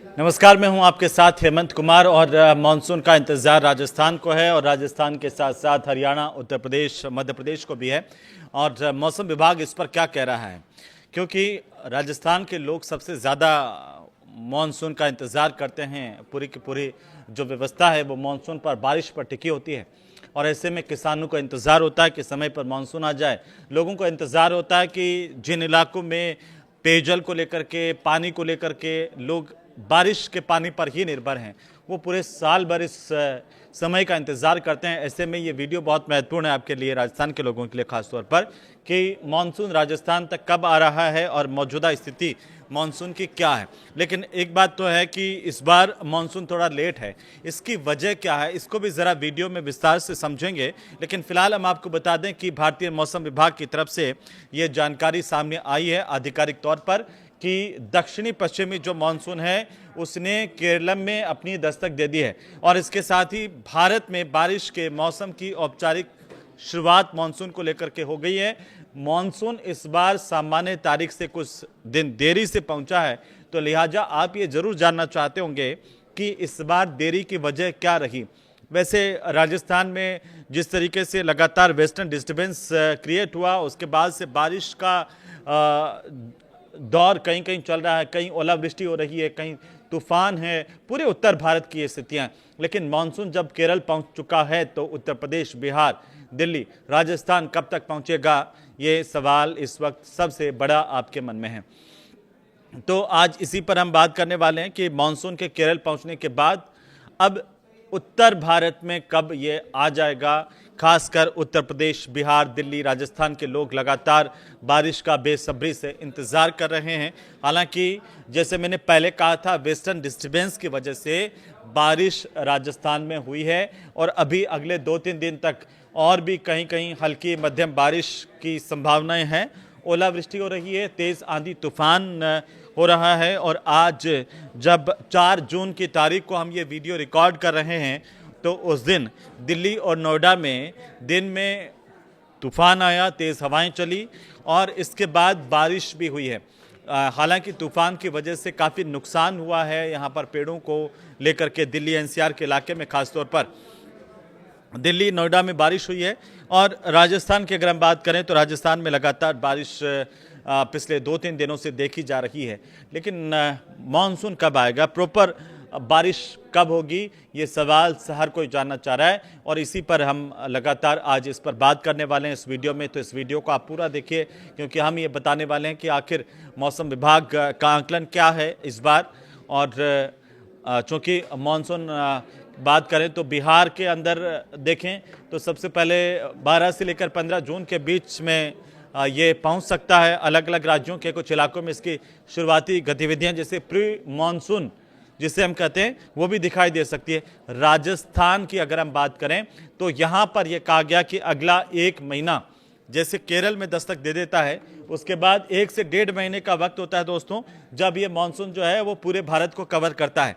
नमस्कार, मैं हूं आपके साथ हेमंत कुमार और मानसून का इंतज़ार राजस्थान को है और राजस्थान के साथ साथ हरियाणा, उत्तर प्रदेश, मध्य प्रदेश को भी है। और मौसम विभाग इस पर क्या कह रहा है, क्योंकि राजस्थान के लोग सबसे ज़्यादा मानसून का इंतज़ार करते हैं। पूरी की पूरी जो व्यवस्था है वो मानसून पर, बारिश पर टिकी होती है और ऐसे में किसानों को इंतज़ार होता है कि समय पर मानसून आ जाए। लोगों को इंतज़ार होता है कि जिन इलाकों में पेयजल को लेकर के, पानी को लेकर के लोग बारिश के पानी पर ही निर्भर हैं, वो पूरे साल भर इस समय का इंतज़ार करते हैं। ऐसे में ये वीडियो बहुत महत्वपूर्ण है आपके लिए, राजस्थान के लोगों के लिए खास तौर पर, कि मानसून राजस्थान तक कब आ रहा है और मौजूदा स्थिति मानसून की क्या है। लेकिन एक बात तो है कि इस बार मानसून थोड़ा लेट है। इसकी वजह क्या है, इसको भी ज़रा वीडियो में विस्तार से समझेंगे। लेकिन फिलहाल हम आपको बता दें कि भारतीय मौसम विभाग की तरफ से ये जानकारी सामने आई है आधिकारिक तौर पर कि दक्षिणी पश्चिमी जो मानसून है उसने केरल में अपनी दस्तक दे दी है और इसके साथ ही भारत में बारिश के मौसम की औपचारिक शुरुआत मानसून को लेकर के हो गई है। मानसून इस बार सामान्य तारीख से कुछ दिन देरी से पहुंचा है, तो लिहाजा आप ये जरूर जानना चाहते होंगे कि इस बार देरी की वजह क्या रही। वैसे राजस्थान में जिस तरीके से लगातार वेस्टर्न डिस्टर्बेंस क्रिएट हुआ, उसके बाद से बारिश का दौर कहीं कहीं चल रहा है, कहीं ओलावृष्टि हो रही है, कहीं तूफान है, पूरे उत्तर भारत की ये स्थितियाँ। लेकिन मानसून जब केरल पहुंच चुका है तो उत्तर प्रदेश, बिहार, दिल्ली, राजस्थान कब तक पहुंचेगा, ये सवाल इस वक्त सबसे बड़ा आपके मन में है। तो आज इसी पर हम बात करने वाले हैं कि मानसून के केरल पहुंचने के बाद अब उत्तर भारत में कब ये आ जाएगा। खासकर उत्तर प्रदेश, बिहार, दिल्ली, राजस्थान के लोग लगातार बारिश का बेसब्री से इंतज़ार कर रहे हैं। हालांकि जैसे मैंने पहले कहा था, वेस्टर्न डिस्टर्बेंस की वजह से बारिश राजस्थान में हुई है और अभी अगले 2-3 दिन तक और भी कहीं कहीं हल्की मध्यम बारिश की संभावनाएं हैं। ओलावृष्टि हो रही है, तेज़ आंधी तूफान हो रहा है। और आज जब 4 जून की तारीख को हम ये वीडियो रिकॉर्ड कर रहे हैं तो उस दिन दिल्ली और नोएडा में दिन में तूफान आया, तेज़ हवाएं चली और इसके बाद बारिश भी हुई है। हालांकि तूफान की वजह से काफ़ी नुकसान हुआ है यहाँ पर पेड़ों को लेकर के। दिल्ली एनसीआर के इलाके में खासतौर पर दिल्ली, नोएडा में बारिश हुई है। और राजस्थान की अगर हम बात करें तो राजस्थान में लगातार बारिश पिछले 2-3 दिनों से देखी जा रही है। लेकिन मानसून कब आएगा, प्रॉपर बारिश कब होगी, ये सवाल हर कोई जानना चाह रहा है और इसी पर हम लगातार आज इस पर बात करने वाले हैं इस वीडियो में। तो इस वीडियो को आप पूरा देखिए, क्योंकि हम ये बताने वाले हैं कि आखिर मौसम विभाग का आकलन क्या है इस बार। और चूँकि मानसून बात करें तो बिहार के अंदर देखें तो सबसे पहले 12 से लेकर 15 जून के बीच में ये पहुंच सकता है। अलग अलग राज्यों के कुछ इलाकों में इसकी शुरुआती गतिविधियां, जैसे प्री मानसून जिसे हम कहते हैं, वो भी दिखाई दे सकती है। राजस्थान की अगर हम बात करें तो यहाँ पर यह कहा गया कि अगला 1 महीना जैसे केरल में दस्तक दे देता है, उसके बाद 1 से 1.5 महीने का वक्त होता है दोस्तों, जब ये मानसून जो है वो पूरे भारत को कवर करता है।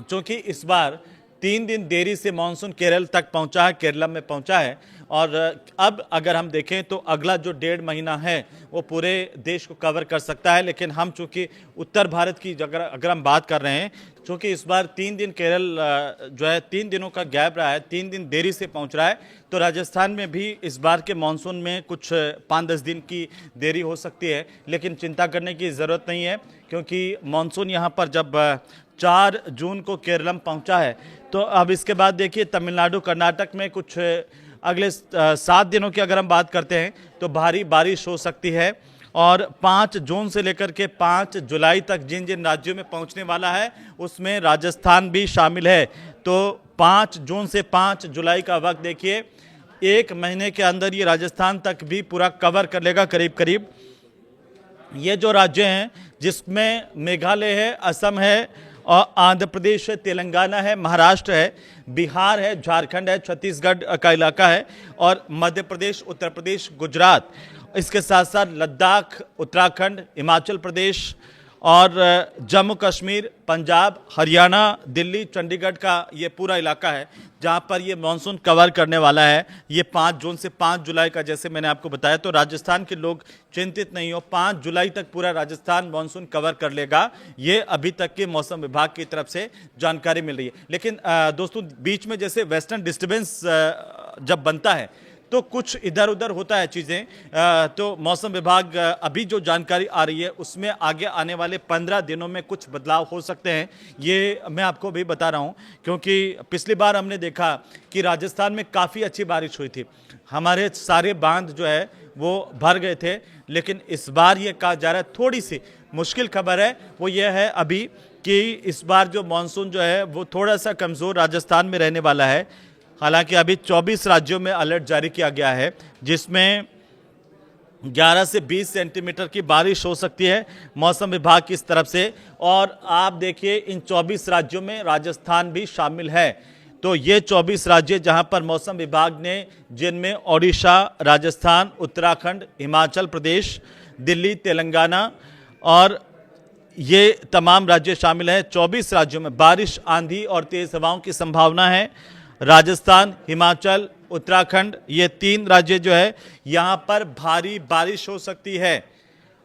क्योंकि इस बार 3 दिन देरी से मानसून केरल तक पहुंचा है, केरला में पहुंचा है। और अब अगर हम देखें तो अगला जो 1.5 महीना है वो पूरे देश को कवर कर सकता है। लेकिन हम चूंकि उत्तर भारत की अगर हम बात कर रहे हैं, चूंकि इस बार 3 दिन केरल जो है 3 दिनों का गैप रहा है, 3 दिन देरी से पहुंच रहा है, तो राजस्थान में भी इस बार के मानसून में कुछ 5-10 दिन की देरी हो सकती है। लेकिन चिंता करने की ज़रूरत नहीं है, क्योंकि मानसून यहाँ पर जब 4 जून को केरलम पहुंचा है तो अब इसके बाद देखिए तमिलनाडु, कर्नाटक में कुछ अगले 7 दिनों की अगर हम बात करते हैं तो भारी बारिश हो सकती है। और 5 जून से लेकर के 5 जुलाई तक जिन जिन राज्यों में पहुंचने वाला है उसमें राजस्थान भी शामिल है। तो 5 जून से 5 जुलाई का वक्त देखिए, 1 महीने के अंदर ये राजस्थान तक भी पूरा कवर कर लेगा करीब करीब। ये जो राज्य हैं जिसमें मेघालय है, असम है और आंध्र प्रदेश है, तेलंगाना है, महाराष्ट्र है, बिहार है, झारखंड है, छत्तीसगढ़ का इलाका है और मध्य प्रदेश, उत्तर प्रदेश, गुजरात, इसके साथ साथ लद्दाख, उत्तराखंड, हिमाचल प्रदेश और जम्मू कश्मीर, पंजाब, हरियाणा, दिल्ली, चंडीगढ़ का ये पूरा इलाका है जहां पर ये मानसून कवर करने वाला है। ये 5 जून से 5 जुलाई का, जैसे मैंने आपको बताया, तो राजस्थान के लोग चिंतित नहीं हो, 5 जुलाई तक पूरा राजस्थान मानसून कवर कर लेगा। ये अभी तक के मौसम विभाग की तरफ से जानकारी मिल रही है। लेकिन दोस्तों, बीच में जैसे वेस्टर्न डिस्टर्बेंस जब बनता है तो कुछ इधर उधर होता है चीज़ें, तो मौसम विभाग अभी जो जानकारी आ रही है उसमें आगे आने वाले 15 दिनों में कुछ बदलाव हो सकते हैं। ये मैं आपको भी बता रहा हूँ क्योंकि पिछली बार हमने देखा कि राजस्थान में काफ़ी अच्छी बारिश हुई थी, हमारे सारे बांध जो है वो भर गए थे। लेकिन इस बार ये कहा जा रहा है, थोड़ी सी मुश्किल खबर है वो ये है अभी कि इस बार जो मानसून जो है वो थोड़ा सा कमज़ोर राजस्थान में रहने वाला है। हालांकि अभी 24 राज्यों में अलर्ट जारी किया गया है, जिसमें 11 से 20 सेंटीमीटर की बारिश हो सकती है मौसम विभाग की इस तरफ से। और आप देखिए, इन 24 राज्यों में राजस्थान भी शामिल है। तो ये 24 राज्य जहां पर मौसम विभाग ने, जिनमें ओडिशा, राजस्थान, उत्तराखंड, हिमाचल प्रदेश, दिल्ली, तेलंगाना और ये तमाम राज्य शामिल हैं। 24 राज्यों में बारिश, आंधी और तेज हवाओं की संभावना है। राजस्थान, हिमाचल, उत्तराखंड, ये 3 राज्य जो है यहाँ पर भारी बारिश हो सकती है।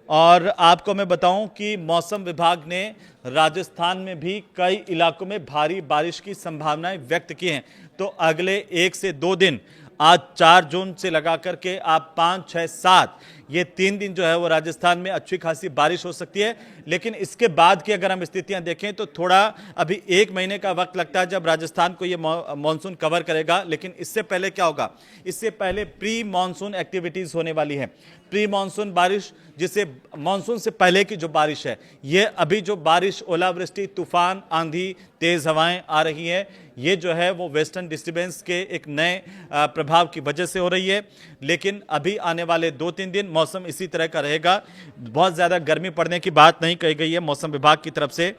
और आपको मैं बताऊं कि मौसम विभाग ने राजस्थान में भी कई इलाकों में भारी बारिश की संभावनाएं व्यक्त की हैं। तो अगले 1 से 2 दिन, आज 4 जून से लगा करके आप 5, 6, 7, ये 3 दिन जो है वो राजस्थान में अच्छी खासी बारिश हो सकती है। लेकिन इसके बाद की अगर हम स्थितियां देखें तो थोड़ा अभी 1 महीने का वक्त लगता है जब राजस्थान को ये मानसून कवर करेगा। लेकिन इससे पहले क्या होगा? इससे पहले प्री मानसून एक्टिविटीज़ होने वाली है। प्री मानसून बारिश, जिसे मानसून से पहले की जो बारिश है, ये अभी जो बारिश, ओलावृष्टि, तूफान, आंधी, तेज हवाएं आ रही हैं, ये जो है वो वेस्टर्न डिस्टर्बेंस के एक नए प्रभाव की वजह से हो रही है। लेकिन अभी आने वाले 2-3 दिन मौसम इसी तरह का रहेगा। बहुत ज़्यादा गर्मी पड़ने की बात नहीं कही गई है मौसम विभाग की तरफ से।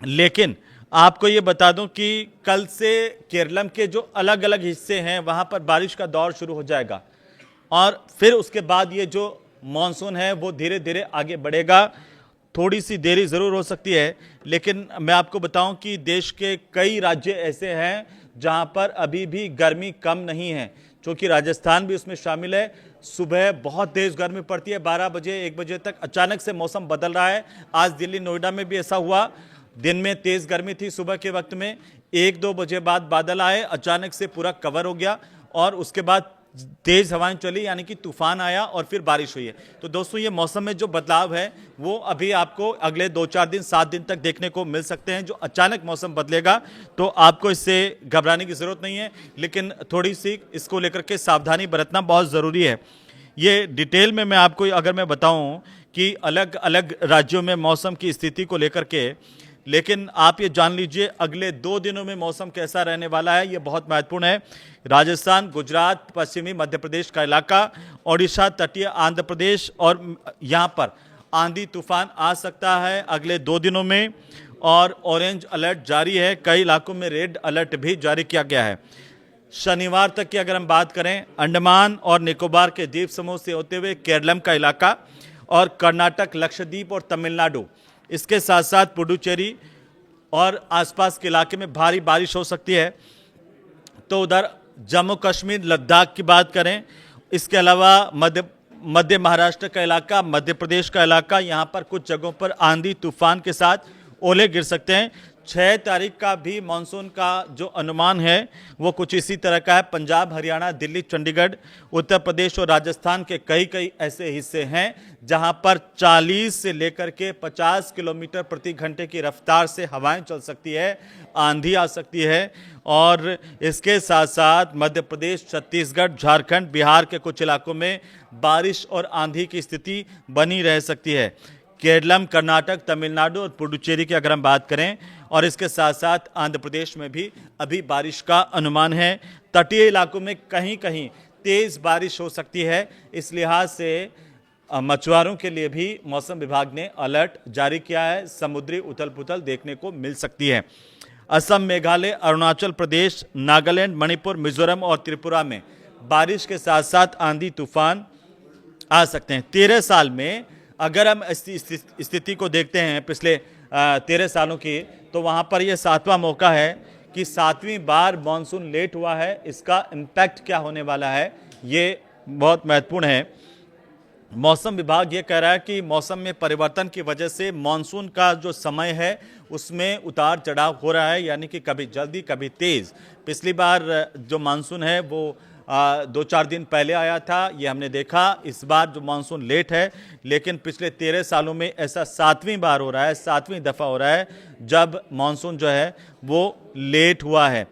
लेकिन आपको ये बता दूं कि कल से केरलम के जो अलग अलग हिस्से हैं वहाँ पर बारिश का दौर शुरू हो जाएगा और फिर उसके बाद ये जो मानसून है वो धीरे धीरे आगे बढ़ेगा। थोड़ी सी देरी ज़रूर हो सकती है, लेकिन मैं आपको बताऊं कि देश के कई राज्य ऐसे हैं जहां पर अभी भी गर्मी कम नहीं है, क्योंकि राजस्थान भी उसमें शामिल है। सुबह बहुत तेज़ गर्मी पड़ती है, 12 बजे 1 बजे तक अचानक से मौसम बदल रहा है। आज दिल्ली, नोएडा में भी ऐसा हुआ, दिन में तेज़ गर्मी थी सुबह के वक्त में, 1-2 बजे बाद बादल आए, अचानक से पूरा कवर हो गया और उसके बाद तेज हवाएं चली, यानी कि तूफान आया और फिर बारिश हुई है। तो दोस्तों, ये मौसम में जो बदलाव है वो अभी आपको अगले 2-4 दिन, 7 दिन तक देखने को मिल सकते हैं। जो अचानक मौसम बदलेगा तो आपको इससे घबराने की ज़रूरत नहीं है, लेकिन थोड़ी सी इसको लेकर के सावधानी बरतना बहुत ज़रूरी है। ये डिटेल में मैं आपको अगर मैं बताऊं कि अलग अलग राज्यों में मौसम की स्थिति को लेकर के, लेकिन आप ये जान लीजिए अगले 2 दिनों में मौसम कैसा रहने वाला है, ये बहुत महत्वपूर्ण है। राजस्थान, गुजरात, पश्चिमी मध्य प्रदेश का इलाका, ओडिशा, तटीय आंध्र प्रदेश और यहाँ पर आंधी तूफान आ सकता है अगले 2 दिनों में और ऑरेंज अलर्ट जारी है। कई इलाकों में रेड अलर्ट भी जारी किया गया है। शनिवार तक की अगर हम बात करें, अंडमान और निकोबार के द्वीप समूह से होते हुए केरलम का इलाका और कर्नाटक, लक्षद्वीप और तमिलनाडु, इसके साथ साथ पुडुचेरी और आसपास के इलाके में भारी बारिश हो सकती है। तो उधर जम्मू कश्मीर, लद्दाख की बात करें, इसके अलावा मध्य महाराष्ट्र का इलाका, मध्य प्रदेश का इलाका, यहाँ पर कुछ जगहों पर आंधी तूफान के साथ ओले गिर सकते हैं। 6 तारीख का भी मानसून का जो अनुमान है वो कुछ इसी तरह का है। पंजाब, हरियाणा, दिल्ली, चंडीगढ़, उत्तर प्रदेश और राजस्थान के कई ऐसे हिस्से हैं जहां पर 40 से लेकर के 50 किलोमीटर प्रति घंटे की रफ्तार से हवाएं चल सकती है, आंधी आ सकती है। और इसके साथ साथ मध्य प्रदेश, छत्तीसगढ़, झारखंड, बिहार के कुछ इलाकों में बारिश और आंधी की स्थिति बनी रह सकती है। केरलम, कर्नाटक, तमिलनाडु और पुडुचेरी की अगर हम बात करें, और इसके साथ साथ आंध्र प्रदेश में भी अभी बारिश का अनुमान है। तटीय इलाकों में कहीं कहीं तेज़ बारिश हो सकती है। इस लिहाज से मछुआरों के लिए भी मौसम विभाग ने अलर्ट जारी किया है। समुद्री उथल पुथल देखने को मिल सकती है। असम, मेघालय, अरुणाचल प्रदेश, नागालैंड, मणिपुर, मिजोरम और त्रिपुरा में बारिश के साथ साथ आंधी तूफान आ सकते हैं। 13 साल में अगर हम स्थिति को देखते हैं पिछले 13 सालों की, तो वहाँ पर यह 7वां मौका है कि 7वीं बार मानसून लेट हुआ है। इसका इम्पैक्ट क्या होने वाला है, ये बहुत महत्वपूर्ण है। मौसम विभाग ये कह रहा है कि मौसम में परिवर्तन की वजह से मानसून का जो समय है उसमें उतार चढ़ाव हो रहा है, यानी कि कभी जल्दी कभी तेज़। पिछली बार जो मानसून है वो 2-4 दिन पहले आया था, ये हमने देखा। इस बार जो मानसून लेट है, लेकिन पिछले 13 सालों में ऐसा 7वीं बार हो रहा है, 7वीं दफ़ा हो रहा है जब मानसून जो है वो लेट हुआ है।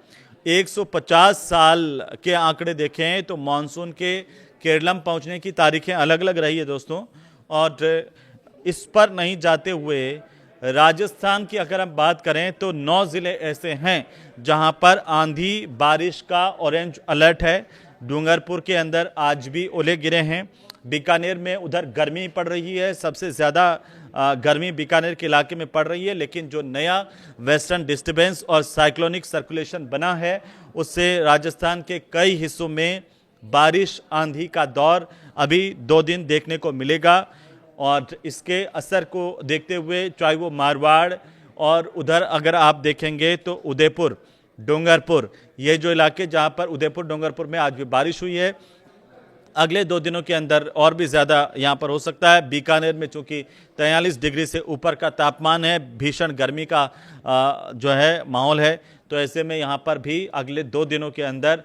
150 साल के आंकड़े देखें तो मानसून के केरलम पहुंचने की तारीखें अलग अलग रही है दोस्तों। और इस पर नहीं जाते हुए राजस्थान की अगर हम बात करें तो 9 ज़िले ऐसे हैं जहां पर आंधी बारिश का ऑरेंज अलर्ट है। डूंगरपुर के अंदर आज भी ओले गिरे हैं। बीकानेर में उधर गर्मी पड़ रही है, सबसे ज़्यादा गर्मी बीकानेर के इलाके में पड़ रही है। लेकिन जो नया वेस्टर्न डिस्टर्बेंस और साइक्लोनिक सर्कुलेशन बना है उससे राजस्थान के कई हिस्सों में बारिश आंधी का दौर अभी 2 दिन देखने को मिलेगा। और इसके असर को देखते हुए चाहे वो मारवाड़ और उधर अगर आप देखेंगे तो उदयपुर, डूंगरपुर, ये जो इलाके जहां पर उदयपुर डूंगरपुर में आज भी बारिश हुई है, अगले 2 दिनों के अंदर और भी ज़्यादा यहाँ पर हो सकता है। बीकानेर में चूंकि 43 डिग्री से ऊपर का तापमान है, भीषण गर्मी का जो है माहौल है, तो ऐसे में यहाँ पर भी अगले 2 दिनों के अंदर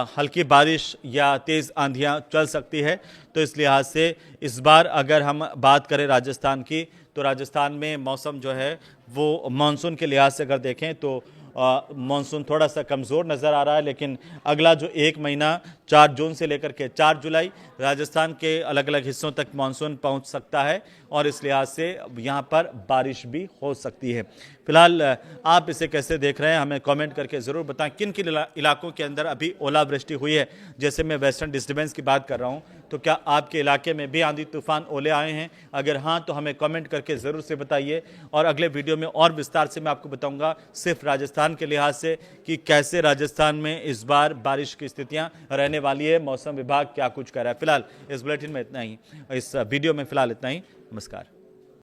हल्की बारिश या तेज़ आंधियाँ चल सकती है। तो इस लिहाज से इस बार अगर हम बात करें राजस्थान की, तो राजस्थान में मौसम जो है वो मानसून के लिहाज से अगर देखें तो मानसून थोड़ा सा कमज़ोर नज़र आ रहा है। लेकिन अगला जो 1 महीना 4 जून से लेकर के 4 जुलाई राजस्थान के अलग अलग हिस्सों तक मानसून पहुंच सकता है और इस लिहाज से यहां पर बारिश भी हो सकती है। फिलहाल आप इसे कैसे देख रहे हैं हमें कमेंट करके ज़रूर बताएं। किन किन इलाकों के अंदर अभी ओलावृष्टि हुई है, जैसे मैं वेस्टर्न डिस्टर्बेंस की बात कर रहा हूं, तो क्या आपके इलाके में भी आंधी तूफान ओले आए हैं? अगर हाँ तो हमें कमेंट करके ज़रूर से बताइए और अगले वीडियो में और विस्तार से मैं आपको बताऊंगा सिर्फ राजस्थान के लिहाज से कि कैसे राजस्थान में इस बार बारिश की स्थितियां रहने वाली है, मौसम विभाग क्या कुछ कर रहा है। फिलहाल इस बुलेटिन में इतना ही, इस वीडियो में फिलहाल इतना ही। नमस्कार।